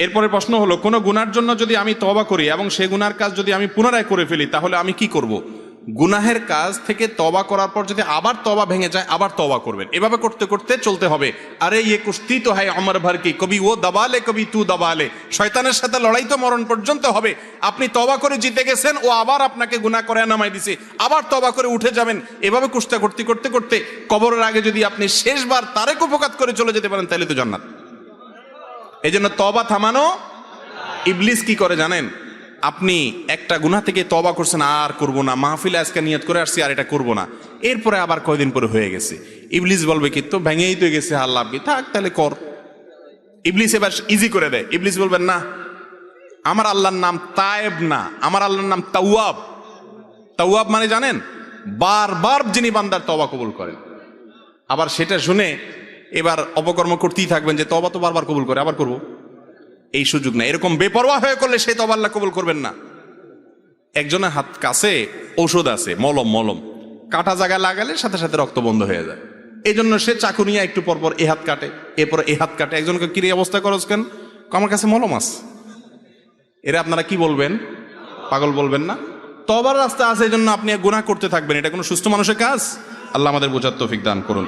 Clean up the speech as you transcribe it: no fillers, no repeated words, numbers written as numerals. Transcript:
এরপরে প্রশ্ন হলো, কোনো গুনার জন্য যদি আমি তওবা করি এবং সে গুনার কাজ যদি আমি পুনরায় করে ফেলি, তাহলে আমি কি করব? গুনাহের কাজ থেকে তওবা করার পর যদি আবার তওবা ভেঙে যায়, আবার তওবা করবেন। এভাবে করতে করতে চলতে হবে। আরে ইয়ে কুস্তি তো হয় অমর ভর কি, কবি ও দাবালে কবি তু দাবালে। শয়তানের সাথে লড়াই তো মরণ পর্যন্ত হবে। আপনি তওবা করে জিতে গেছেন, ও আবার আপনাকে গুনাহ করে নামাই দিছে, আবার তওবা করে উঠে যাবেন। এভাবে কুস্তা করতে করতে করতে কবরের আগে যদি আপনি শেষবার তারেক উপকাত করে চলে যেতে পারেন, তাহলে তো জান্নাত। এই জন্য তওবা থামানো। ইবলিস কি করে জানেন? আপনি একটা গুনাহ থেকে তওবা করছেন, আর করব না, মাহফিলে আজকে নিয়ত করে আসছি আর এটা করব না, এরপরে আবার কয়দিন পরে হয়ে গেছে। ইবলিস বলবে কি, তো ভেঙেই তো গেছে, আল্লাহ কি, থাক তাহলে কর। ইবলিস এবার ইজি করে দেয়। ইবলিস বলবেন না, আমার আল্লাহর নাম তায়েব না, আমার আল্লাহর নাম তাওয়াব। তাওয়াব মানে জানেন? বারবার যিনি বান্দার তওবা কবুল করেন। আবার সেটা শুনে এবার অপকর্ম করতেই থাকবেন যে তওবা তো বারবার কবুল করে, আবার করব। এই সুযোগ না। এরকম বেপরোয়া হয়ে করলে সে তওবা আল্লাহ কবুল করবেন না। একজনের হাত কাছে ঔষধ আছে, মলম, কাটা জায়গায় লাগালে সাথে সাথে রক্ত বন্ধ হয়ে যায়। এই জন্য সে চাকু নিয়ে একটু পরপর এ হাত কাটে, এরপর এ হাত কাটে। একজনকে কিরে অবস্থা করছ কেন? আমার কাছে মলম আছে। এরা আপনারা কি বলবেন? পাগল বলবেন না? তওবার রাস্তা আছে, এই জন্য আপনি গুনাহ করতে থাকবেন। এটা কোনো সুস্থ মানুষের কাজ? আল্লাহ আমাদের বোঝার তৌফিক দান করুন।